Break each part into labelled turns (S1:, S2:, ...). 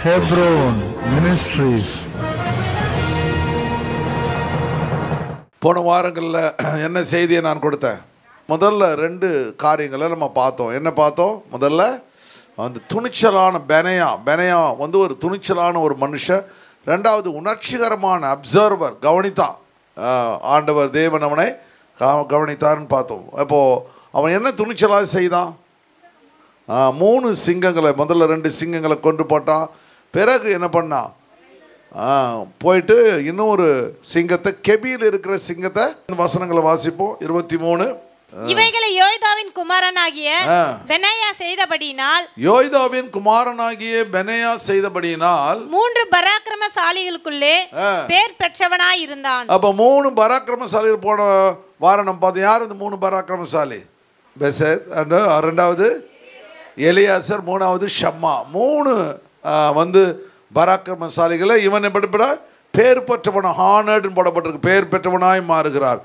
S1: Hebron Ministries.
S2: போன வாரங்களில் என்ன செய்தியை நான் கொடுத்தேன்? முதல்ல 2 காரியங்களை நம்ம பார்த்தோம். என்ன பார்த்தோம்? முதல்ல அந்த துணிச்சலான பெனையா வந்து ஒரு துணிச்சலான ஒரு மனுஷன். 2வது உணர்ச்சிகரமான அப்சர்வர், கவனித்தான். ஆண்டவர் தேவன் அவனை கவனித்தார்னு பார்த்தோம். அப்போது அவன் என்ன துணிச்சலாக செய்தான்? 3 சிங்கங்களை, முதல்ல 2 சிங்கங்களை கொண்டு போட்டான். பிறகு என்ன பண்ணான்? போயிட்டு இன்னொரு சிங்கத்தை, கெபியில் இருக்கிற சிங்கத்தை, வசனங்களை வாசிப்போம். 23.
S3: இவைகளை யோய்தாவின் குமாரனாகிய பெனாயா செய்தபடியினால்,
S2: யோய்தாவின் குமாரனாகிய பெனாயா செய்தபடியினால்
S3: 3 பராக்கிரமசாலிகளுக்குள்ளே பேர் பெற்றவனாய் இருந்தான்.
S2: அப்ப 3 பராக்கிரமசாலிகள் போன வாரம் நம்ம பார்த்தோம். யார் இந்த 3 பராக்கிரமசாலி? பெசேத், 2வது எலியாசர், 3வது ஷம்மா. 3 வந்து பராக்கிரமசாலிகளை இவன் எப்படிப்பட பேர் பெற்றவன, ஹானர்டு போடப்பட்டிருக்கு, பேர் பெற்றவனாய் மாறுகிறார்.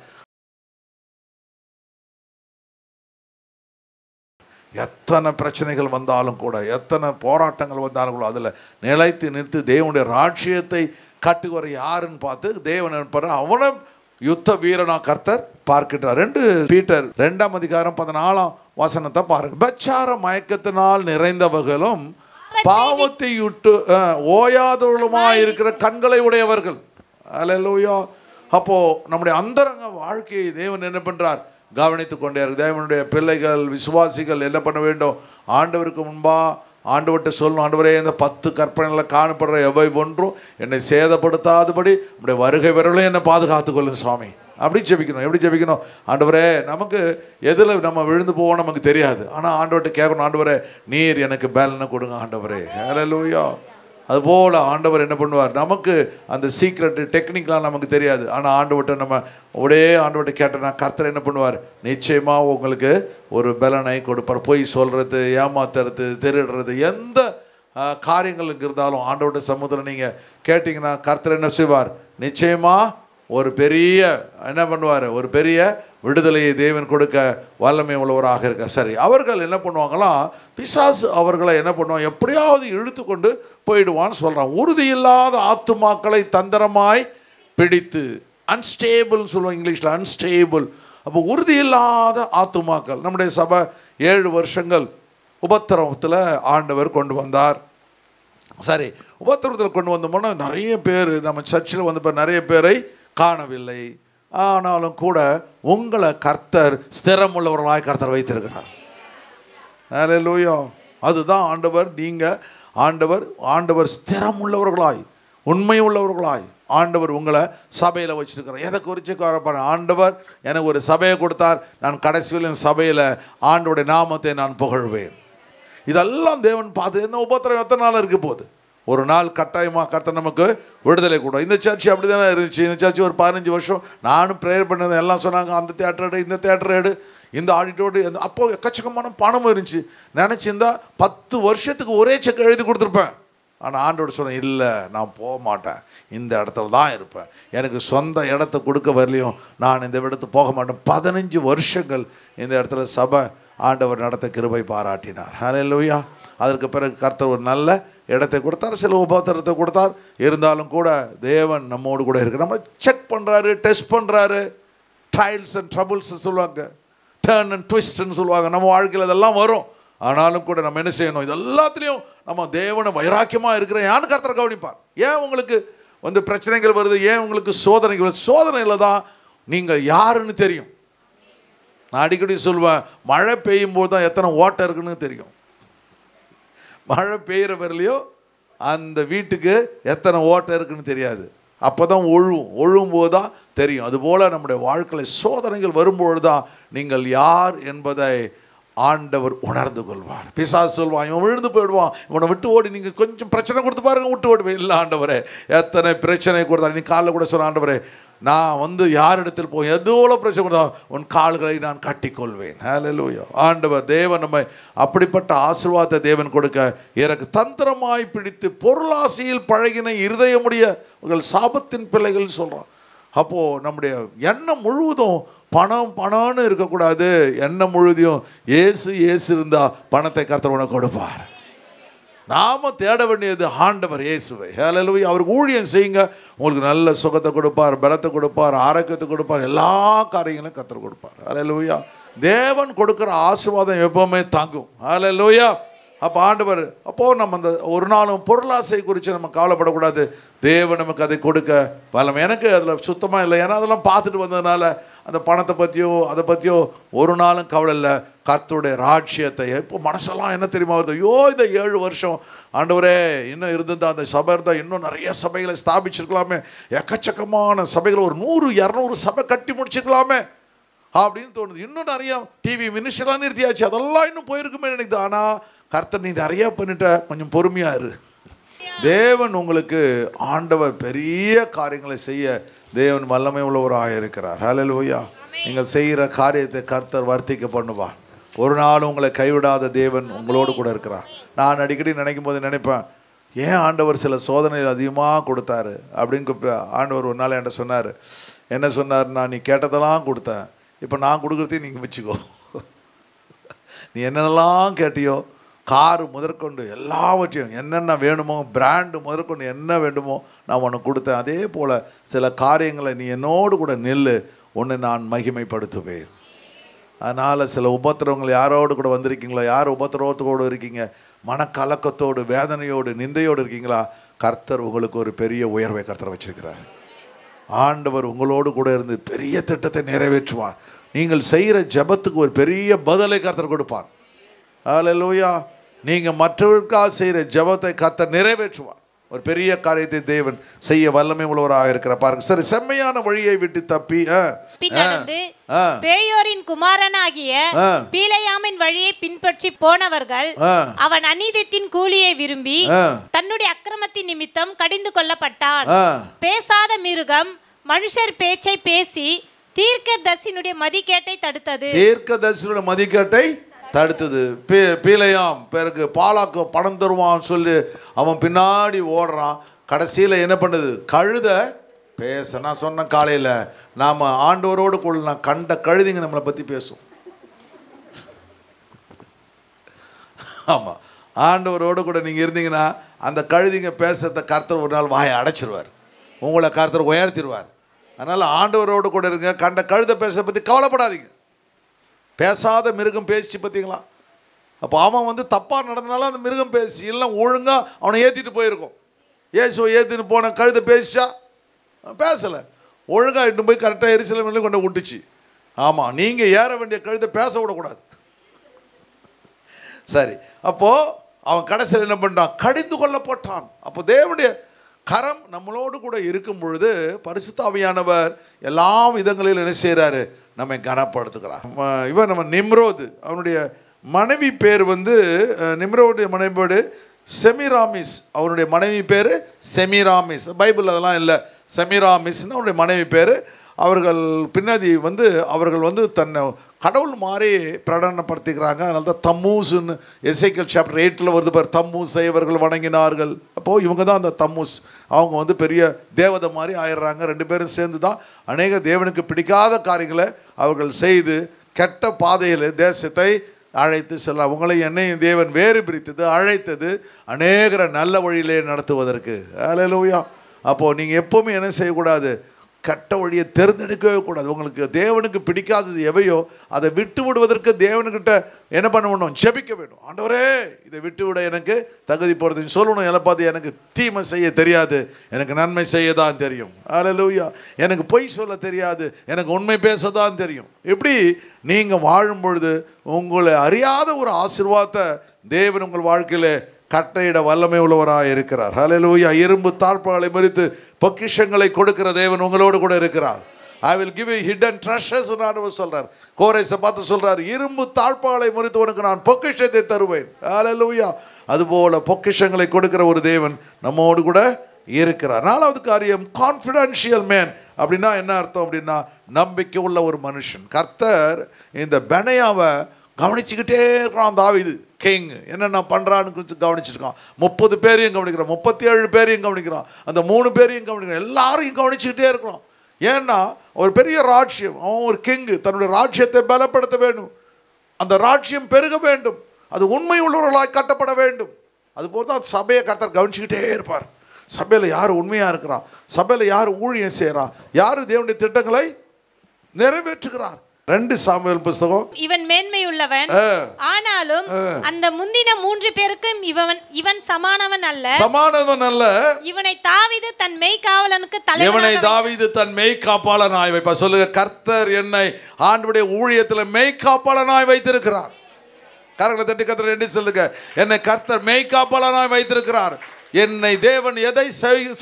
S2: எத்தனை பிரச்சனைகள் வந்தாலும் கூட, எத்தனை போராட்டங்கள் வந்தாலும் கூட, அதில் நிலைத்து நிறுத்தி தேவனுடைய ராஜ்யத்தை கட்டுவர யாருன்னு பார்த்து தேவன் நினைப்பார். அவனை யுத்த வீரனா கர்த்தர் பார்க்கின்றார். 2 பீட்டர் 2ஆம் அதிகாரம் 14ஆம் வசனத்தை பாருங்க. பச்சார மயக்கத்தினால் நிறைந்தவர்களும் பாவத்தை விட்டு ஓயாதவர்களுமாய் இருக்கிற கண்களை உடையவர்கள். அல்லேலூயா. அப்போ நம்முடைய அந்தரங்க வாழ்க்கையை தேவன் என்ன பண்றார்? கவனித்து கொண்டே இருக்கு. தேவனுடைய பிள்ளைகள், விசுவாசிகள் என்ன பண்ண வேண்டும்? ஆண்டவருக்கு முன்பா ஆண்டவர்கிட்ட சொல்லணும், ஆண்டவரே, இந்த 10 கற்பனைகளில் காணப்படுற எவை ஒன்றும் என்னை சேதப்படுத்தாதபடி நம்முடைய வருகை வரலும் என்னை பாதுகாத்துக் கொள்ளும் சுவாமி. அப்படி ஜெபிக்கணும். எப்படி ஜெபிக்கணும்? ஆண்டவரே, நமக்கு எதில் நம்ம விழுந்து போவோம் நமக்கு தெரியாது. ஆனால் ஆண்டவர்கிட்ட கேட்கணும், ஆண்டவரே நீர் எனக்கு பேலனை கொடுங்க ஆண்டவரே. ஹல்லேலூயா. அதுபோல் ஆண்டவர் என்ன பண்ணுவார்? நமக்கு அந்த சீக்ரெட் டெக்னிக்லாம் நமக்கு தெரியாது. ஆனால் ஆண்டவர்கிட்ட நம்ம அப்படியே ஆண்டவர்கிட்ட கேட்டோன்னா கர்த்தர் என்ன பண்ணுவார்? நிச்சயமாக உங்களுக்கு ஒரு பலனை கொடுப்பார். பொய் சொல்கிறது, ஏமாத்துறது, திருடுறது, எந்த காரியங்களுக்கு இருந்தாலும் ஆண்டவர்கிட்ட சமுதிரம் நீங்கள் கேட்டிங்கன்னா கர்த்தர் என்ன செய்வார்? நிச்சயமாக ஒரு பெரிய என்ன பண்ணுவார்? ஒரு பெரிய விடுதலையை தேவன் கொடுக்க வல்லமை உள்ளவராக இருக்க. சரி, அவர்கள் என்ன பண்ணுவாங்களாம்? பிசாசு அவர்களை என்ன பண்ணுவாங்க? எப்படியாவது இழுத்து கொண்டு போயிடுவான்னு சொல்கிறான். உறுதி இல்லாத ஆத்துமாக்களை தந்திரமாய் பிடித்து, அன்ஸ்டேபிள்னு சொல்லுவோம் இங்கிலீஷில், அன்ஸ்டேபிள். அப்போ உறுதி இல்லாத ஆத்துமாக்கள். நம்முடைய சபை 7 வருஷங்கள் உபத்திரவத்தில் ஆண்டவர் கொண்டு வந்தார். சரி, உபத்திரவத்தில் கொண்டு வந்தோம்னா நிறைய பேர் நம்ம சர்ச்சில் வந்து நிறைய பேரை காணவில்லை. ஆனாலும் கூட உங்களை கர்த்தர் ஸ்திரமுள்ளவர்களாய் கர்த்தர் வைத்திருக்கிறார். அல்லேலூயா. அதுதான் ஆண்டவர். நீங்கள் ஆண்டவர் ஸ்திரமுள்ளவர்களாய், உண்மை உள்ளவர்களாய் ஆண்டவர் உங்களை சபையில் வச்சுருக்கிறார். எதை குறித்து கவலைப்பாரு? ஆண்டவர் எனக்கு ஒரு சபையை கொடுத்தார், நான் கடைசியில் என் சபையில் ஆண்டவருடைய நாமத்தை நான் புகழ்வேன். இதெல்லாம் தேவன் பார்த்து, என்ன உபத்திரம் எத்தனை நாள் இருக்க போகுது? ஒரு நாள் கட்டாயமாக கர்த்தர் நமக்கு விடுதலை கூட. இந்த சர்ச்சு அப்படி தானே இருந்துச்சு. இந்த சர்ச்சு ஒரு 15 வருஷம் நானும் ப்ரேயர் பண்ணது. எல்லாம் சொன்னாங்க, அந்த தியேட்டர் எடு, இந்த தியேட்டர் எடு, இந்த ஆடிட்டோடு. அப்போது எக்கச்சக்கமான பணமும் இருந்துச்சு. நினச்சிருந்தா 10 வருஷத்துக்கு ஒரே செக் எழுதி கொடுத்துருப்பேன். ஆனால் ஆண்டோடு சொன்னேன், இல்லை, நான் போக மாட்டேன், இந்த இடத்துல தான் இருப்பேன். எனக்கு சொந்த இடத்த கொடுக்க வரலையும் நான் இந்த இடத்துக்கு போக மாட்டேன். 15 வருஷங்கள் இந்த இடத்துல சபை ஆண்டவர் நடத்த கிருபை பாராட்டினார். ஹல்லேலூயா. அதற்கு பிறகு கர்த்தர் ஒரு நல்ல இடத்தை கொடுத்தார், சில உபத்திரத்தை கொடுத்தார். இருந்தாலும் கூட தேவன் நம்மோடு கூட இருக்கு. நம்ம செக் பண்ணுறாரு, டெஸ்ட் பண்ணுறாரு. ட்ரையல்ஸ் அண்ட் ட்ரபுள்ஸ் சொல்லுவாங்க, டர்ன் அண்ட் ட்விஸ்ட்னு சொல்லுவாங்க. நம்ம வாழ்க்கையில் இதெல்லாம் வரும். ஆனாலும் கூட நம்ம என்ன செய்யணும்? இது எல்லாத்துலேயும் நம்ம தேவனை வைராக்கியமாக இருக்கிறேன் யான்னு கர்த்தரை கவனிப்பார். ஏன் உங்களுக்கு வந்து பிரச்சனைகள் வருது? ஏன் உங்களுக்கு சோதனைகள் வருது? சோதனையில் தான் நீங்கள் யாருன்னு தெரியும். நான் அடிக்கடி சொல்லுவேன், மழை பெய்யும் போது தான் எத்தனை ஓட்டை இருக்குன்னு தெரியும். மழை பெய்கிற வரலையோ அந்த வீட்டுக்கு எத்தனை ஓட்டை இருக்குன்னு தெரியாது. அப்போ தான் ஒழுகும் போது தான் தெரியும். அதுபோல் நம்முடைய வாழ்க்கையில் சோதனைகள் வரும்பொழுது தான் நீங்கள் யார் என்பதை ஆண்டவர் உணர்ந்து கொள்வார். பிசாசு சொல்வான், இவன் விழுந்து போயிடுவான், இவனை விட்டு ஓடி, நீங்கள் கொஞ்சம் பிரச்சனை கொடுத்து பாருங்க, விட்டு ஓடுவேன். இல்லை ஆண்டவரே, எத்தனை பிரச்சனை கொடுத்தா. நீ காலைல கூட சொன்ன, ஆண்டவரே, நான் வந்து யாரிடத்தில் போய் எவ்வளோ பிரச்சனை கொடுத்தா உன் கால்களை நான் கட்டிக்கொள்வேன். ஹல்லேலூயா. ஆண்டவர் தேவன் நம்மை அப்படிப்பட்ட ஆசீர்வாதத்தை தேவன் கொடுக்க எனக்கு தந்திரமாய் பிடித்து பொருளாசையில் பழகின இருதயமுடைய உங்கள் சாபத்தின் பிள்ளைகள் சொல்கிறான். அப்போது நம்முடைய எண்ணம் முழுவதும் பணம்னு இருக்கக்கூடாது. எண்ணம் முழுவதையும் ஏசு இருந்தால் பணத்தை கர்த்தர் உனக்கு கொடுப்பார். நாம தேட வேண்டியது ஆண்டவர் இயேசுவை. ஹல்லேலூயா. அவருக்கு ஊழியம் செய்யுங்க, உங்களுக்கு நல்ல சுகத்தை கொடுப்பார், பலத்தை கொடுப்பார், ஆரோக்கியத்தை கொடுப்பார், எல்லா காரியங்களையும் கர்த்தர் கொடுப்பார். ஹல்லேலூயா. தேவன் கொடுக்குற ஆசீர்வாதம் எப்பவுமே தாங்கும். ஹல்லேலூயா. அப்போ ஆண்டவர், அப்போது நம்ம அந்த ஒரு நாளும் பொருளாசை குறித்து நம்ம கவலைப்படக்கூடாது. தேவன் நமக்கு அதை கொடுக்க வல்லமை. எனக்கு அதில் சுத்தமாக இல்லை, ஏன்னா அதெல்லாம் பார்த்துட்டு வந்ததுனால அந்த பணத்தை பற்றியோ அதை பற்றியோ ஒரு நாளும் கவலை இல்லை. கர்த்தருடைய ராஜ்யத்தை இப்போ மனசெல்லாம் என்ன தெரியுமா வருது, ஐயோ இந்த 7 வருஷம் ஆண்டவரே இன்னும் இருந்திருந்தா அந்த சபை இருந்தால் இன்னும் நிறைய சபைகளை ஸ்தாபிச்சிருக்கலாமே, எக்கச்சக்கமான சபைகள் ஒரு 100-200 சபை கட்டி முடிச்சிருக்கலாமே அப்படின்னு தோணுது. இன்னும் நிறைய டிவி மினிஸ்டர்லாம் நிறுத்தியாச்சு, அதெல்லாம் இன்னும் போயிருக்குமே நினைக்குது. ஆனால் கர்த்தர் நீ நிறைய பண்ணிட்ட, கொஞ்சம் பொறுமையா இரு. தேவன் உங்களுக்கு ஆண்டவர் பெரிய காரியங்களை செய்ய தேவன் வல்லமை உள்ளவராக இருக்கிறார். ஹல்லேலூயா. நீங்கள் செய்கிற காரியத்தை கர்த்தர் வர்த்திக்க பண்ணுவார். ஒரு நாள் உங்களை கைவிடாத தேவன் உங்களோடு கூட இருக்கிறார். நான் அடிக்கடி நினைக்கும் போது நினைப்பேன், ஏன் ஆண்டவர் சில சோதனைகள் அதிகமாக கொடுத்தாரு அப்படின்னு. ஆண்டவர் ஒரு நாள் என்கிட்ட சொன்னார். என்ன சொன்னார்னா, நீ கேட்டதெல்லாம் கொடுத்தேன், இப்போ நான் கொடுக்குறதையும் நீங்கள் வச்சுக்கோ. நீ என்னென்னலாம் கேட்டியோ, காரு முதற்கொண்டு எல்லாவற்றையும் என்னென்ன வேணுமோ, பிராண்டு முதற்கொண்டு என்ன வேண்டுமோ நான் உனக்கு கொடுத்தேன். அதே போல் சில காரியங்களை நீ என்னோடு கூட நில்லு, உன்னை நான் மகிமைப்படுத்துவேன். அதனால் சில உபத்திரவங்கள் யாரோடு கூட வந்திருக்கீங்களா, யார் உபத்திரவத்தோடு இருக்கீங்க, மனக்கலக்கத்தோடு வேதனையோடு நிந்தையோடு இருக்கீங்களா, கர்த்தர் உங்களுக்கு ஒரு பெரிய உயர்வை கர்த்தர் வச்சிருக்கிறார். ஆண்டவர் உங்களோடு கூட இருந்து பெரிய திட்டத்தை நிறைவேற்றுவார். நீங்கள் செய்கிற ஜெபத்துக்கு ஒரு பெரிய பதிலை கர்த்தர் கொடுப்பார். ஹல்லேலூயா. நீங்கள் மற்றவர்களுக்காக செய்கிற ஜெபத்தை கர்த்தர் நிறைவேற்றுவார். ஒரு பெரிய காரியத்தை தேவன் செய்ய வல்லமை உள்ளவராக இருக்கிற பாருங்க. சரி, செம்மையான வழியை விட்டு தப்பி
S3: பின்னடந்து பேயோரின் குமாரனாகிய பீலையாமின் வழியை பின்பற்றி போனவர்கள் அவன் அநீதத்தின் கூலியை விரும்பி தன்னுடைய அக்கிரமத்தின் நிமித்தம் கடிந்து கொள்ளப்பட்டான். பேசாத மிருகம் மனுஷர் பேச்சை பேசி தீர்க்கதரிசியினுடைய மதிகேட்டை தடுத்தது.
S2: தீர்க்கதரிசியினுடைய மதிகேட்டை தடுத்தது. பீலையாம் பிறகு பாலாக்கு பணம் தருவான்னு சொல்லி அவன் பின்னாடி ஓடுறான். கடைசியில் என்ன பண்ணுது, கழுத பேச. நான் சொன்ன காலையில் நாம் ஆண்டவரோடு கூட நான் கண்ட கழுதிங்க நம்மளை பற்றி பேசும். ஆமாம், ஆண்டவரோடு கூட நீங்கள் இருந்தீங்கன்னா அந்த கழுதிங்க பேசுறத கர்த்தர் ஒரு நாள் வாயை அடைச்சிருவார், உங்களை கர்த்தர் உயர்த்திடுவார். அதனால் ஆண்டவரோடு கூட இருங்க. கண்ட கழுத பேசுறத பற்றி கவலைப்படாதீங்க. பேசாத மிருகம் பேசிச்சு பார்த்தீங்களா? அப்போ அவன் வந்து தப்பாக நடந்தனால அந்த மிருகம் பேசி, இல்லை ஒழுங்காக அவனை ஏற்றிட்டு போயிருக்கும். இயேசுவை ஏற்றிட்டு போன கழுத பேசிச்சா? பேசலை. ஒழுங்காக இட்டு போய் கரெக்டாக எருசலேமில் கொண்டு விட்டுச்சு. ஆமாம், நீங்கள் ஏற வேண்டிய கழுதை பேச விடக்கூடாது. சரி, அப்போது அவன் கடைசியில் என்ன பண்ணுறான், கடிந்து கொள்ளப்பட்டான். அப்போ தேவனுடைய கரம் நம்மளோடு கூட இருக்கும் பொழுது பரிசுத்த ஆவியானவர் எல்லா விதங்களிலும் என்ன செய்கிறாரு, நம்மை கனப்படுத்துகிறார். இவன் நம்ம நிம்ரோது, அவனுடைய மனைவி பேர் வந்து நிம்ரோடைய மனைவி பேர் செமிராமிஸ். அவனுடைய மனைவி பேர் செமிராமிஸ். பைபிள் அதெல்லாம் இல்லை. செமிராமிஸ்ன்னு அவருடைய மனைவி பேர். அவர்கள் பின்னாடி வந்து அவர்கள் வந்து தன்னை கடவுள் மாதிரி பிரகடனப்படுத்திக்கிறாங்க. அதனால தான் தம்மூஸ்ன்னு எசேக்கியேல் சாப்டர் 8 வருது பார், தம்மூஸை அவர்கள் வணங்கினார்கள். அப்போது இவங்க தான் அந்த தம்மூஸ். அவங்க வந்து பெரிய தேவதை மாதிரி ஆயிடுறாங்க. 2 பேரும் சேர்ந்து தான் அநேக தேவனுக்கு பிடிக்காத காரியங்களை அவர்கள் செய்து கெட்ட பாதையில் தேசத்தை அழைத்து செல்ல, உங்களை என்னையும் தேவன் வேறு பிரித்தது அழைத்தது அநேகரை நல்ல வழியிலே நடத்துவதற்கு. ஹல்லேலூயா. அப்போது நீங்கள் எப்போவுமே என்ன செய்யக்கூடாது, கெட்ட வழியை தேர்ந்தெடுக்கவே கூடாது. உங்களுக்கு தேவனுக்கு பிடிக்காதது எவையோ அதை விட்டு விடுவதற்கு தேவனுக்கிட்ட என்ன பண்ணணும், ஜெபிக்க வேண்டும். ஆண்டவரே இதை விட்டு விட எனக்கு தகுதி போடுறதுன்னு சொல்லணும். எல்லாம் பார்த்து எனக்கு தீமை செய்ய தெரியாது, எனக்கு நன்மை செய்ய தான் தெரியும். ஹல்லேலூயா. எனக்கு பொய் சொல்ல தெரியாது, எனக்கு உண்மை பேச தான் தெரியும். இப்படி நீங்கள் வாழும் பொழுது உங்களை அறியாத ஒரு ஆசீர்வாதத்தை தேவன் உங்கள் வாழ்க்கையில் கட்டையிட வல்லமை உள்ளவராக இருக்கிறார். ஹல்லேலூயா. இரும்பு தாழ்பாளை மறித்து பொக்கிஷங்களை கொடுக்கிற தேவன் உங்களோடு கூட இருக்கிறார். I will give you hidden treasures ஆண்டவர் சொல்றார். கோரேசை பார்த்து சொல்றார், இரும்பு தாழ்பாளை மறித்து உனக்கு நான் பொக்கிஷத்தை தருவேன். ஹல்லேலூயா. அதுபோல பொக்கிஷங்களை கொடுக்கிற ஒரு தேவன் நம்மோடு கூட இருக்கிறார். 4வது காரியம், கான்ஃபிடென்ஷியல் மேன். அப்படின்னா என்ன அர்த்தம் அப்படின்னா, நம்பிக்கை உள்ள ஒரு மனுஷன். கர்த்தர் இந்த பெனாயாவை கவனிச்சுக்கிட்டே இருக்கிறான். தாவீது கிங் என்னென்ன பண்ணுறான்னு கொஞ்சம் கவனிச்சிருக்கான். 30 பேரையும் கவனிக்கிறான், 37 பேரையும் கவனிக்கிறான், அந்த 3 பேரையும் கவனிக்கிறான், எல்லாரையும் கவனிச்சுக்கிட்டே இருக்கிறான். ஏன்னா ஒரு பெரிய ராஜ்யம், அவன் ஒரு கிங்கு, தன்னுடைய ராஜ்யத்தை பலப்படுத்த வேண்டும், அந்த ராஜ்யம் பெருக வேண்டும், அது உண்மை உள்ளவர்களாய் கட்டப்பட வேண்டும். அதுபோல் தான் சபையை கர்த்தர் கவனிச்சுக்கிட்டே இருப்பார். சபையில் யார் உண்மையாக இருக்கிறா, சபையில் யார் ஊழியம் செய்கிறா, யார் தேவனுடைய திட்டங்களை நிறைவேற்றுகிறார். 2 சாமுவேல் புத்தகம்.
S3: இவன் மேன்மையுள்ளவன், ஆனாலும் அந்த முந்தின 3 பேருக்கும் இவன் சமானவன் அல்ல. இவனை தாவீது தன் மெய்க்காவலனுக்கு
S2: மெய்காப்பாளனாய் வைப்பார். சொல்லுங்க, கர்த்தர் என்னை ஆண்டவருடைய ஊழியத்தில் மெய்காப்பாளனாய் வைத்திருக்கிறார். கரங்களை தட்டி கர்த்தர் என்று சொல்லுங்க, என்னை கர்த்தர் மெய்காப்பாளனாய் வைத்திருக்கிறார். என்னை தேவன் எதை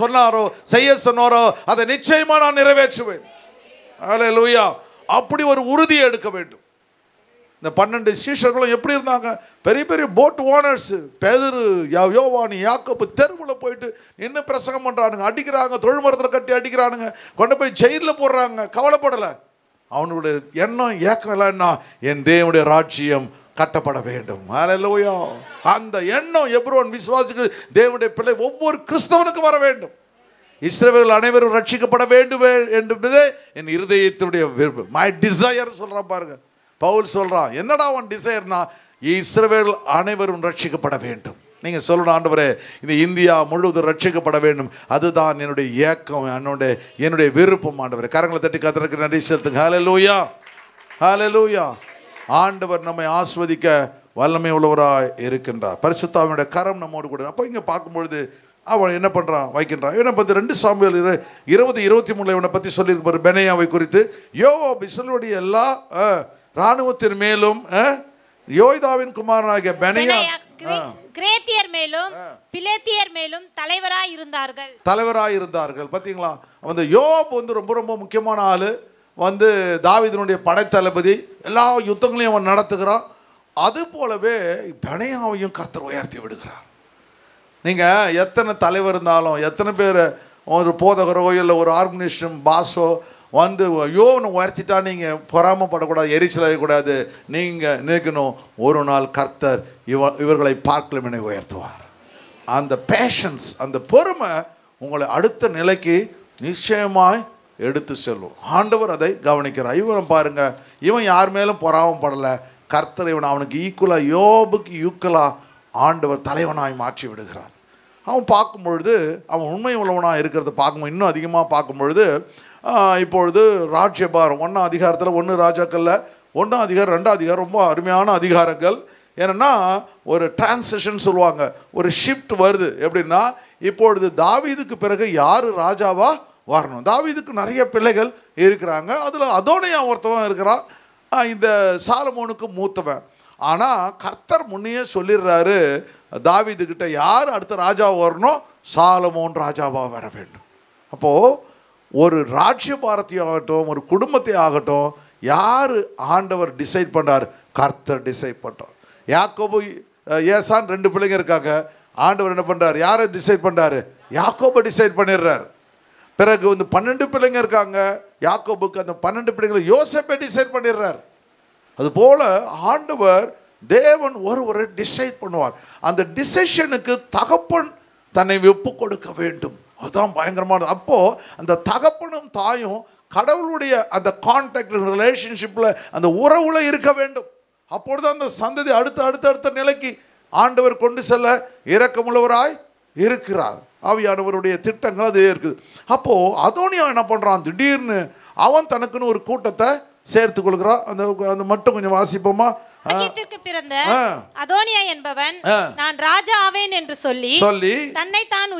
S2: சொன்னாரோ, செய்ய சொன்னாரோ, அதை நிச்சயமா நான் நிறைவேற்றுவேன். அல்லேலூயா. அப்படி ஒரு உறுதியை எடுக்க வேண்டும். இந்த 12 சீஷர்களும் எப்படி இருந்தாங்க? பெரிய பெரிய போட் ஓனர்ஸ். பேதுரு, யோவான், யாக்கோபு தெருவில் போயிட்டு நின்று பிரசங்கம் பண்ணுறானுங்க, அடிக்கிறாங்க, தொழுமரத்தில் கட்டி அடிக்கிறானுங்க, கொண்டு போய் ஜெயிலில் போடுறாங்க. கவலைப்படலை. அவனுடைய எண்ணம் ஏக்கம் இல்லைன்னா, என் தேவனுடைய ராஜ்யம் கட்டப்பட வேண்டும். அல்லேலூயா. அந்த எண்ணம் எப்ரோன் விசுவாசிகள், தேவனுடைய பிள்ளை ஒவ்வொரு கிறிஸ்தவனுக்கும் வர வேண்டும். இஸ்ரவேல் அனைவரும் ரட்சிக்கப்பட வேண்டும் என்பதே என் இருதயத்தினுடைய விருப்பம். மை டிசையர் சொல்றான் பாருங்க. பவுல் சொல்றான், என்னடா அவன் டிசையர்னா, இஸ்ரவேல் அனைவரும் ரட்சிக்கப்பட வேண்டும். நீங்க சொல்லணும், ஆண்டவரே இந்த இந்தியா முழுவதும் ரட்சிக்கப்பட வேண்டும், அதுதான் என்னுடைய ஏக்கம், என்னுடைய விருப்பம். ஆண்டவரே, கரங்களை தட்டி கர்த்தருக்கு நன்றி செலுத்துங்க. ஹல்லேலூயா, ஹல்லேலூயா. ஆண்டவர் நம்மை ஆஸ்வதிக்க வல்லமை உள்ளவராய் இருக்கின்றார். பரிசுத்த ஆவியுடைய கரம் நம்மோடு கூட. அப்போ இங்கே பார்க்கும்பொழுது அவன் என்ன பண்ணுறான், வைக்கின்றான். இவனை பற்றி 2 சாமுவேல் 20:23 இவனை பற்றி சொல்லியிருப்பார். பெனாயாவை குறித்து, யோவாப் இஸ்ரவேலுடைய எல்லா இராணுவத்தின் மேலும் யோய்தாவின் குமாரனாகிய பெனாயா
S3: கிரேத்தியர் மேலும் பிலேத்தியர் மேலும் தலைவராய் இருந்தார்கள். பார்த்தீங்களா, அந்த யோவாப் ரொம்ப ரொம்ப முக்கியமான ஆள். தாவீதினுடைய படைத்தளபதி, எல்லா யுத்தங்களையும் அவன் நடத்துகிறான். அது போலவே பெனாயாவையும் கர்த்தர் உயர்த்தி விடுகிறார். நீங்கள் எத்தனை தலைவர் இருந்தாலும், எத்தனை பேர் ஒரு போதகரோ இல்லை ஒரு ஆர்கனைசேஷன் பாஸோ யோவனை உயர்த்திட்டா நீங்கள் பொறாமப்படக்கூடாது, எரிச்சல் அடையக்கூடாது. நீங்கள் நினைக்கணும், ஒரு நாள் கர்த்தர் இவர்களை பார்க்கலாம் என உயர்த்துவார். அந்த பேஷன்ஸ், அந்த பொறுமை உங்களை அடுத்த நிலைக்கு நிச்சயமாய் எடுத்து செல்லும். ஆண்டவர் அதை கவனிக்கிறார். இவனை பாருங்க, இவன் யார் மேலும் பொறாமப்படலை. கர்த்தர் இவன் அவனுக்கு ஈக்குவலாக, யோபுக்கு ஈக்குவலாக ஆண்டவர் தலைவனாய் மாற்றி விடுகிறார். அவன் பார்க்கும் பொழுது, அவன் உண்மை உள்ளவனாக இருக்கிறத பார்க்கும்போது, இன்னும் அதிகமாக பார்க்கும் பொழுது, இப்பொழுது ராஜ்யபாரம் 1ஆம் அதிகாரத்தில் 1 ராஜாக்களில் 1ஆம் அதிகாரம் 2ஆம் அதிகாரம் ரொம்ப அருமையான அதிகாரங்கள். ஏன்னா ஒரு டிரான்சிஷன் சொல்லுவாங்க, ஒரு ஷிஃப்ட் வருது. எப்படின்னா, இப்பொழுது தாவீதுக்கு பிறகு யார் ராஜாவா வரணும். தாவீதுக்கு நிறைய பிள்ளைகள் இருக்கிறாங்க. அதில் அதோனியா ஒருத்தவன் இருக்கிறான், இந்த சாலமோனுக்கு மூத்தவன். ஆனால் கர்த்தர் முன்னையே சொல்லிடுறாரு தாவீதுகிட்ட, யார் அடுத்த ராஜாவை வரணும், சாலமோன் ராஜாவாக வர வேண்டும். அப்போது ஒரு ராஜ்யபாரத்தை ஆகட்டும், ஒரு குடும்பத்தை ஆகட்டும், யார் ஆண்டவர் டிசைட் பண்ணுறார், கர்த்தர் டிசைட் பண்ணுறார். யாக்கோபு ஏசான் 2 பிள்ளைங்க இருக்காங்க. ஆண்டவர் என்ன பண்ணுறார், யாரை டிசைட் பண்ணுறாரு, யாக்கோபை டிசைட் பண்ணிடுறார். பிறகு 12 பிள்ளைங்க இருக்காங்க யாக்கோபுக்கு, அந்த 12 பிள்ளைங்களை யோசேப்பை டிசைட் பண்ணிடுறார். அதுபோல் ஆண்டவர் தேவன் ஒருவரை டிசைட் பண்ணுவார். அந்த டிசிஷனுக்கு தகப்பன் தன்னை ஒப்பு கொடுக்க வேண்டும். அதுதான் பயங்கரமானது. அப்போது அந்த தகப்பனும் தாயும் கடவுளுடைய அந்த கான்டாக்ட் ரிலேஷன்ஷிப்பில், அந்த உறவுல இருக்க வேண்டும். அப்பொழுது அந்த சந்ததி அடுத்த நிலைக்கு ஆண்டவர் கொண்டு செல்ல இரக்கமுள்ளவராய் இருக்கிறார். ஆவியானவருடைய திட்டங்கள் அது இருக்குது. அப்போது அதோனியா என்ன பண்ணுறான், திடீர்னு அவன் தனக்குன்னு ஒரு கூட்டத்தை சேர்த்து கொள்கிறான். அந்த மட்டும் கொஞ்சம் வாசிப்போமா. பிறந்த அதோனியா என்பவன் நான் ராஜா ஆவேன் என்று சொல்லி தன்னைத்தானே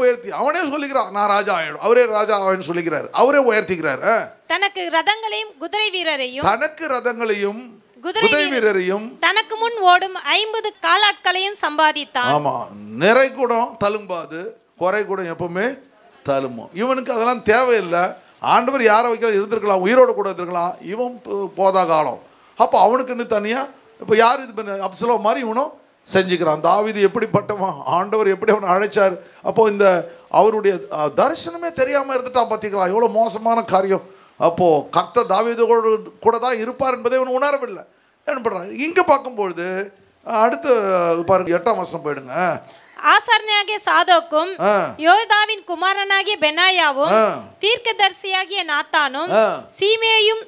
S3: உயர்த்தி
S2: அவனே சொல்லுகிறான், நான் ராஜா ஆயிடும். அவரே ராஜா ஆவேன்னு சொல்லுகிறார், அவரே உயர்த்திக்கிறார்.
S3: தனக்கு ரதங்களையும் குதிரை வீரரையும் தனக்கு முன் ஓடும் 50 காலாட்களையும் சம்பாதித்தான்.
S2: ஆமா, நிறை கூடம் தழும்பாது, குறை கூடம் எப்பவுமே தழும்பும். இவனுக்கு அதெல்லாம் தேவையில்லை. ஆண்டவர் யாரை வைக்கலாம், இருந்திருக்கலாம், உயிரோடு கூட இருந்திருக்கலாம். இவன் போதா காலம். அப்போ அவனுக்குன்னு தனியாக இப்போ யார் இது பண்ண அப்சலோம் மாதிரி இவனும் செஞ்சுக்கிறான். தாவீது எப்படிப்பட்டவன், ஆண்டவர் எப்படி அவனை அழைச்சார். அப்போது இந்த அவருடைய தரிசனமே தெரியாமல் இருந்துட்டான். பார்த்திங்களா, எவ்வளோ மோசமான காரியம். அப்போது கர்த்தர் தாவீதோடு கூட தான் இருப்பார் என்பதை இவன் உணரவில்லை. என்ன பண்ணுறான், இங்கே பார்க்கும்பொழுது அடுத்து பாருங்க 8ஆம் வசனம் போயிடுங்க.
S3: ஆசாரியனாகிய சாதோக்கும் யோதாவின் குமாரனாகிய பெனாயாவும் தீர்க்கதரிசியாகிய நாத்தானும் சீமேயும்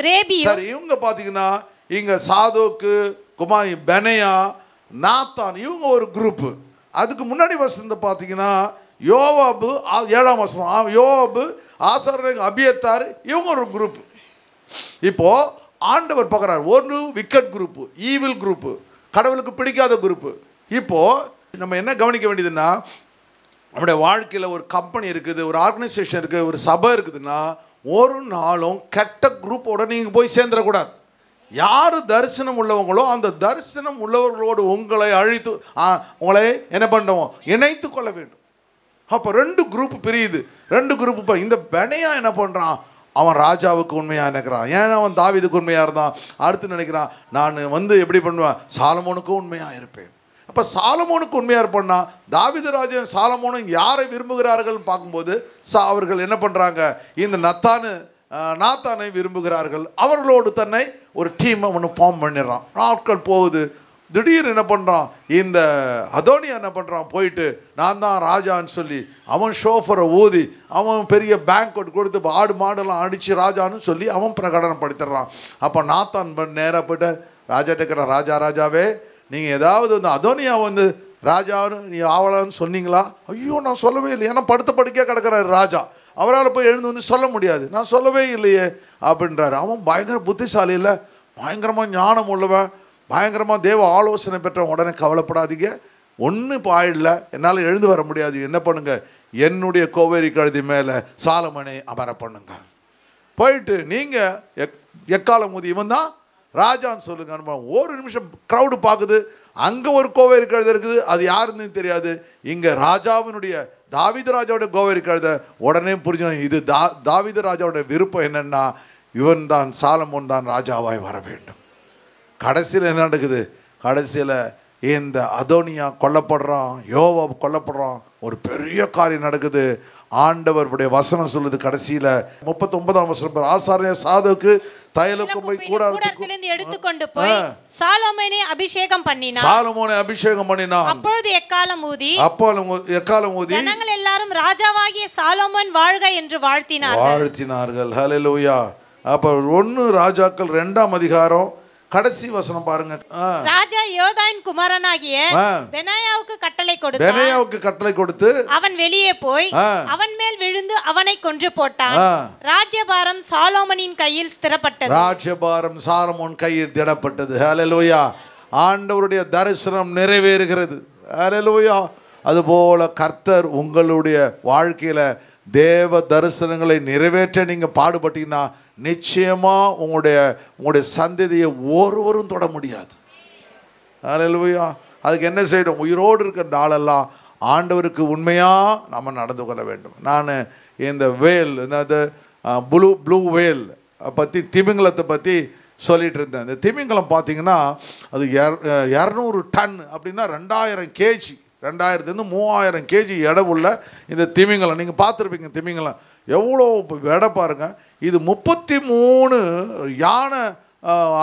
S3: ரேபியும்.
S2: சரி, இவங்க பார்த்தீங்கன்னா இங்கே சாதோக்கு குமாரி பெனாயா நாத்தான், இவங்க ஒரு குரூப்பு. அதுக்கு முன்னாடி வசனத்தை பார்த்தீங்கன்னா யோவாபு 7ஆம் வசனம், யோவாபு, ஆசாரியர் அபியத்தார், இவங்க ஒரு குரூப். இப்போ ஆண்டவர் பார்க்குறாரு, ஒன்று விக்கெட் குரூப்பு, ஈவில் குரூப்பு, கடவுளுக்கு பிடிக்காத குரூப்பு. இப்போ நம்ம என்ன கவனிக்க வேண்டியதுன்னா, நம்முடைய வாழ்க்கையில் ஒரு கம்பெனி இருக்குது, ஒரு ஆர்கனைசேஷன் இருக்குது, ஒரு சபை இருக்குதுன்னா ஒரு நாளும் கெட்ட குரூப்போட நீங்கள் போய் சேர்ந்துடக்கூடாது. யார் தரிசனம் உள்ளவங்களோ அந்த தரிசனம் உள்ளவர்களோடு உங்களை உங்களை என்ன பண்ணுவோம், இணைத்து கொள்ள வேண்டும். அப்போ 2 குரூப் பிரியுது. 2 குரூப். இப்போ இந்த பெனையா என்ன பண்ணுறான், அவன் ராஜாவுக்கு உண்மையாக நினைக்கிறான். ஏன்னா அவன் தாவீதுக்கு உண்மையாக இருந்தான். அடுத்து நினைக்கிறான், நான் எப்படி பண்ணுவேன், சாலமோனுக்கும் உண்மையாக இருப்பேன். அப்போ சாலமோனுக்கு உண்மையாக இருப்பேன்னா தாவீது ராஜா சாலமோனும் யாரை விரும்புகிறார்கள் பார்க்கும்போது அவர்கள் என்ன பண்ணுறாங்க, இந்த நாத்தானை விரும்புகிறார்கள். அவர்களோடு தன்னை ஒரு டீமை ஒன்று ஃபார்ம் பண்ணிடுறான். நாட்கள் போகுது. திடீர்னு என்ன பண்ணுறான், இந்த அதோனியா என்ன பண்ணுறான், போயிட்டு நான் தான் ராஜான்னு சொல்லி அவன் ஷோஃபரை ஊதி அவன் பெரிய பேங்க்வெட் கொடுத்து ஆடு மாடெல்லாம் அடித்து ராஜான்னு சொல்லி அவன் பிரகடனப்படுத்திடுறான். அப்போ நாத்தான் நேராக போய்ட்டு ராஜா கேட்குறான், ராஜாவே நீங்கள் ஏதாவது அதோனியா ராஜான்னு நீ ஆவலான்னு சொன்னீங்களா? ஐயோ நான் சொல்லவே இல்லை, ஏன்னா படுக்கையாக கிடக்கிறாரு ராஜா, அவரால் போய் எழுந்து சொல்ல முடியாது, நான் சொல்லவே இல்லையே அப்படின்றாரு. அவன் பயங்கர புத்திசாலி இல்லை, பயங்கரமாக ஞானம் உள்ளவன், பயங்கரமாக தேவ ஆலோசனை பெற்ற. உடனே கவலைப்படாதீங்க, ஒன்றும் இப்போ ஆயிடல, என்னால் எழுந்து வர முடியாது, என்ன பண்ணுங்க, என்னுடைய கோவேரி கழுதி மேலே சாலமனை அமர பண்ணுங்க, போயிட்டு நீங்கள் எக்காலம் ஊதி இவன் தான் ராஜான்னு சொல்லுங்க. ஒரு நிமிஷம் க்ரௌடு பார்க்குது, அங்கே ஒரு கோவேரி கழுதை இருக்குது, அது யாருன்னு தெரியாது. இங்கே ராஜாவினுடைய தாவீது ராஜாவுடைய கோவேரி கழுதை. உடனே புரிஞ்சுக்கணும், இது தாவீது ராஜாவுடைய விருப்பம் என்னென்னா இவன் தான் சாலமோன் தான் ராஜாவாய் வர வேண்டும். கடைசியில் என்ன நடக்குது, கடைசியில் இந்த அதோனியா கொல்லப்படுறான், யோவாப் கொல்லப்படுறான், ஒரு பெரிய காரியம் நடக்குது. ஆண்டவருடைய வசனம் சொல்லுது கடைசியில் 39ஆம் வசனம், ஆசாரியர் சாதோக்கு தைலக்கொம்பை கூடாரத்திலிருந்து எடுத்துக்கொண்டு போய் சாலமோனை அபிஷேகம் பண்ணினான். அப்பொழுது எக்காலம் ஊதி ஜனங்கள் எல்லாரும் ராஜாவாகிய சாலமோன் வாழ்க என்று வாழ்த்தினார்கள். ஹல்லேலூயா. அப்ப 1 ராஜாக்கள் 2ஆம் அதிகாரம் கடைசி வசனம் பாருங்க. ராஜா யோதாயின் குமாரனாகிய பெனாயாவுக்கு கட்டளை கொடுத்து அவன் வெளியே போய் அவன் மேல் விழுந்து அவனை கொன்று போட்டான். ராஜ்யபாரம் சாலோமோனின் கையில் திடப்பட்டது. ஹல்லேலூயா. ஆண்டவருடைய தரிசனம் நிறைவேறுகிறது. ஹல்லேலூயா. அதுபோல கர்த்தர் உங்களுடைய வாழ்க்கையில தேவ தரிசனங்களை நிறைவேற்ற நீங்க பாடுபட்டீங்கன்னா நிச்சயமா உங்களுடைய சந்ததியை ஒருவரும் தொட முடியாது. ஹல்லேலூயா. அதுக்கு என்ன செய்யணும், உயிரோடு இருக்கிற நாளெல்லாம் ஆண்டவருக்கு உண்மையா நம்ம நடந்து கொள்ள வேண்டும். நான் இந்த வேல், என்னது ப்ளூ வேல் பற்றி, திமிங்கலத்தை பற்றி சொல்லிட்டு இருந்தேன். இந்த திமிங்கலம் பார்த்தீங்கன்னா அது 200 டன் அப்படின்னா 2000 கேஜி, 2000 to 3000 கேஜி எடை உள்ள இந்த திமிங்கலம். நீங்கள் பார்த்துருப்பீங்க திமிங்கலம் எவ்வளோ எடை பாருங்க. இது 33 யானை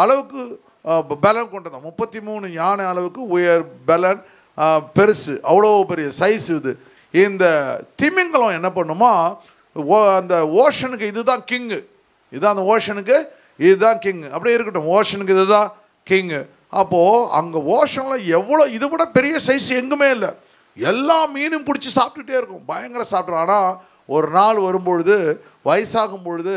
S2: அளவுக்கு பலன் கொண்டதான். 33 யானை அளவுக்கு உயர் பலன், பெருசு, அவ்வளோ பெரிய சைஸ் இது. இந்த திமிங்கலம் என்ன பண்ணுமா, அந்த ஓஷனுக்கு இதுதான் கிங்கு, இதுதான் அந்த ஓஷனுக்கு இதுதான் கிங்கு. அப்படியே இருக்கட்டும், ஓஷனுக்கு இதுதான் கிங்கு. அப்போது அங்கே ஓஷனில் எவ்வளோ இதை விட பெரிய சைஸ் எங்குமே இல்லை. எல்லா மீனும் பிடிச்சி சாப்பிட்டுட்டே இருக்கும், பயங்கர சாப்பிட்றோம். ஆனால் ஒரு நாள் வரும்பொழுது, வயசாகும் பொழுது,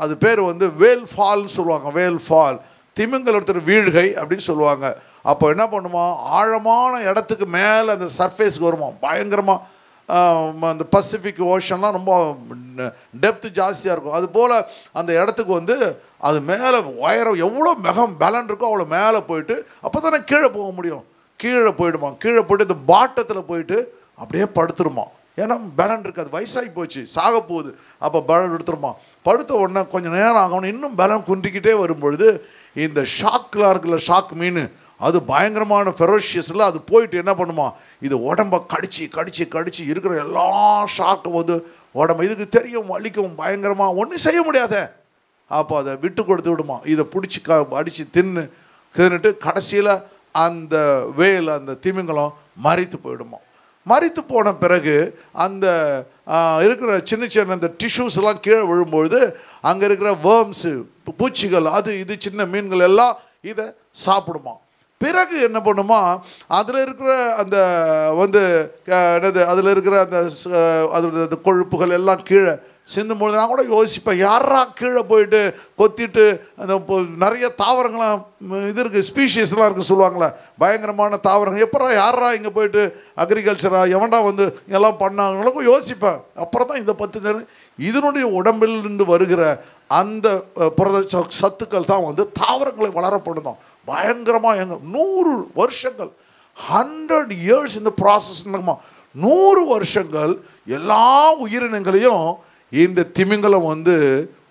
S2: அது பேர் வேல் ஃபால்னு சொல்லுவாங்க. வேல் ஃபால், திமிங்கலத்தில் வீழ்கை அப்படின்னு சொல்லுவாங்க. அப்போ என்ன பண்ணுமா, ஆழமான இடத்துக்கு மேலே அந்த சர்ஃபேஸ்க்கு வருமா, பயங்கரமாக. அந்த பசிபிக் ஓஷன்லாம் ரொம்ப டெப்த்து ஜாஸ்தியாக இருக்கும். அதுபோல் அந்த இடத்துக்கு அது மேலே உயரம் எவ்வளோ பலன் இருக்கோ அவ்வளோ மேலே போயிட்டு அப்போ தானே கீழே போக முடியும். கீழே போயிடுமா, கீழே போய்ட்டு இந்த பாட்டத்தில் போயிட்டு அப்படியே படுத்துருமா. ஏன்னா பலன் இருக்காது, வயசாகி போச்சு, சாக போகுது. அப்போ பலன் எடுத்துருமா. படுத்த உடனே கொஞ்சம் நேரம் ஆகணும், இன்னும் பலம் குன்றிக்கிட்டே வரும்பொழுது இந்த ஷாக்லாம் இருக்குல்ல, ஷாக் மீன், அது பயங்கரமான ஃபெரோஷியஸில் அது போயிட்டு என்ன பண்ணுமா, இது உடம்பை கடிச்சு கடிச்சு கடிச்சு இருக்கிற எல்லா ஷாக்கும் உடம்பு இதுக்கு தெரியும், வலிக்கும் பயங்கரமாக, ஒன்றும் செய்ய முடியாத. அப்போ அதை விட்டு கொடுத்து விடுமா. இதை பிடிச்சி அடித்து தின்னுட்டு கடைசியில் அந்த வேல், அந்த திமிங்கலம் மரித்து போயிடுமா. மரித்து போன பிறகு அந்த இருக்கிற சின்ன சின்ன அந்த டிஷ்யூஸ்லாம் கீழே விழும்பொழுது அங்கே இருக்கிற வேர்ம்ஸு, பூச்சிகள், அது இது சின்ன மீன்கள் எல்லாம் இதை சாப்பிடுமா. பிறகு என்ன பண்ணுமா, அதில் இருக்கிற அந்த வந்து என்னது அதில் இருக்கிற அந்த அது கொழுப்புகள் எல்லாம் கீழே சிந்தும்பொழுது நான் கூட யோசிப்பேன், யாரா கீழே போயிட்டு கொத்திட்டு அந்த நிறைய தாவரங்களாம் இது இருக்குது, ஸ்பீஷீஸ்லாம் இருக்குது சொல்லுவாங்களே, பயங்கரமான தாவரங்கள், எப்படா யாரா இங்கே போயிட்டு அக்ரிகல்ச்சரா எவன்டா வந்து எல்லாம் பண்ணாங்களுக்கும் யோசிப்பேன். அப்புறம் தான் இந்த 10 இதனுடைய உடம்பிலிருந்து வருகிற அந்த புரத சத்துக்கள் தான் வந்து தாவரங்களை வளரப்படுதான். பயங்கரமாக 100 வருஷங்கள் 100 years இந்த ப்ராசஸ். 100 வருஷங்கள் எல்லா உயிரினங்களையும் இந்த திமிங்கலம் வந்து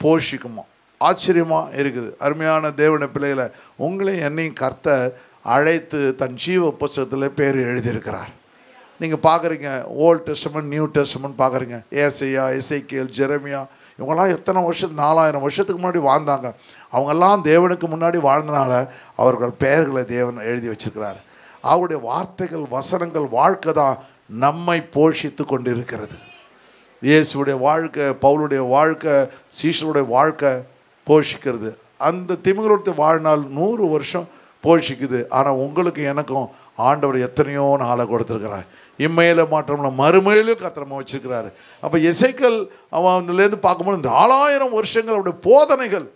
S2: போஷிக்குமா. ஆச்சரியமாக இருக்குது. அருமையான தேவன பிள்ளைகளை, உங்களையும் என்னையும் கர்த்தர் அழைத்து தன் ஜீவ புஸ்தகத்தில் பேர் எழுதியிருக்கிறார். நீங்கள் பார்க்குறீங்க, ஓல்ட் டெஸ்டமென்ட் நியூ டெஸ்டமென்ட் பார்க்குறீங்க, ஏசையா, எசேக்கியேல், ஜெரமியா, இவங்கெல்லாம் எத்தனை வருஷம் 4000 வருஷத்துக்கு முன்னாடி வாழ்ந்தாங்க. அவங்கெல்லாம் தேவனுக்கு முன்னாடி வாழ்ந்தனால அவர்கள் பெயர்களை தேவன் எழுதி வச்சிருக்கிறார். அவருடைய வார்த்தைகள், வசனங்கள், வாழ்க்கை தான் நம்மை போஷித்து கொண்டு இருக்கிறது. இயேசுடைய வாழ்க்கை, பவுலுடைய வாழ்க்கை, சீஷருடைய வாழ்க்கை போஷிக்கிறது. அந்த திமிங்கலத்தை வாழ்நாள் 100 வருஷம் போஷிக்குது. ஆனால் உங்களுக்கு எனக்கும் ஆண்டவர் எத்தனையோ நாளை கொடுத்துருக்கிறார். இம்மையில மாற்றம்ல மறுமையிலும் கத்திரமா வச்சிருக்கிறாரு. அப்போ எசேக்கியேல் அவன்லேருந்து பார்க்கும்போது 4000 வருஷங்கள் அவனுடைய போதனைகள்,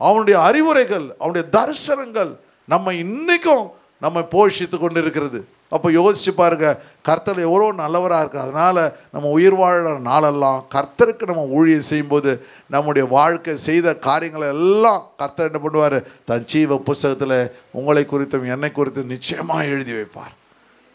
S2: அவனுடைய அறிவுரைகள், அவனுடைய தரிசனங்கள் நம்ம இன்னைக்கும் நம்ம போஷித்து கொண்டு இருக்கிறது. அப்போ யோசிச்சு பாருங்க, கர்த்தர் எவ்வளோ நல்லவராக இருக்குது. அதனால் நம்ம உயிர் வாழ்கிற நாளெல்லாம் கர்த்தருக்கு நம்ம ஊழியம் செய்யும்போது நம்முடைய வாழ்க்கை செய்த காரியங்களை எல்லாம் கர்த்தர் என்ன பண்ணுவார், தன் ஜீவ புஸ்தகத்தில் உங்களை குறித்தும் என்னை குறித்தும் நிச்சயமாக எழுதி வைப்பார்.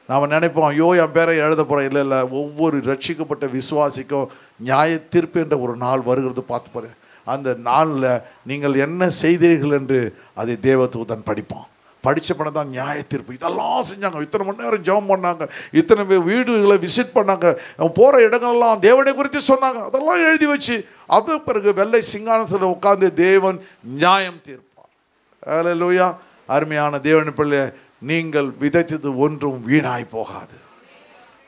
S2: நாம் நினைப்போம், ஐயோ என் பேரை எழுத போகிறோம். இல்லை இல்லை, ஒவ்வொரு ரட்சிக்கப்பட்ட விசுவாசிக்கும் நியாய தீர்ப்பு என்ற ஒரு நாள் வருகிறது. பார்த்து பாரு, அந்த நாளில் நீங்கள் என்ன செய்தீர்கள் என்று அதை தேவதூதன் படிப்பான். படித்த படம் தான் நியாய தீர்ப்பு. இதெல்லாம் செஞ்சாங்க, இத்தனை மணி நேரம் ஜெபம் பண்ணாங்க, இத்தனை வீடுகளை விசிட் பண்ணாங்க, போகிற இடங்கள்லாம் தேவனை குறித்து சொன்னாங்க, அதெல்லாம் எழுதி வச்சு அது பிறகு வெள்ளை சிங்காசனத்தில் உட்கார்ந்து தேவன் நியாயம் தீர்ப்பார். அல்லேலூயா. அருமையான தேவன் பிள்ளை, நீங்கள் விதைத்தது ஒன்றும் வீணாய் போகாது.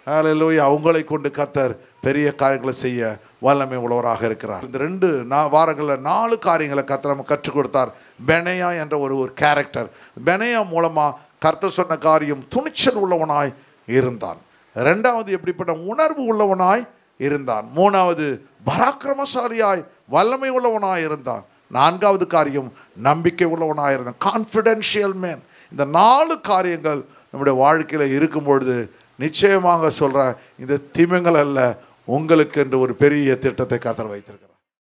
S2: அல்லேலூயா. உங்களை கொண்டு கர்த்தர் பெரிய காரியங்களை செய்ய வல்லமை உள்ளவராக இருக்கிறார். இந்த 2 வாரங்களில் 4 காரியங்களை கர்த்தர் நம்ம கற்றுக் கொடுத்தார். பெனையா என்ற ஒரு கேரக்டர். பெனையா மூலமாக கர்த்தர் சொன்ன காரியம், துணிச்சல் உள்ளவனாய் இருந்தான். 2வது எப்படிப்பட்ட உணர்வு உள்ளவனாய் இருந்தான். 3வது பராக்கிரமசாலியாய் வல்லமை உள்ளவனாய் இருந்தான். 4வது காரியம் நம்பிக்கை உள்ளவனாய் இருந்தான். Confidential man. இந்த 4 காரியங்கள் நம்முடைய வாழ்க்கையில் இருக்கும் பொழுது நிச்சயமாக சொல்கிறேன், இந்த திமிங்கலம் அல்ல, உங்களுக்கு என்று ஒரு பெரிய திட்டத்தை கர்த்தர் வைத்திருக்கிறார்.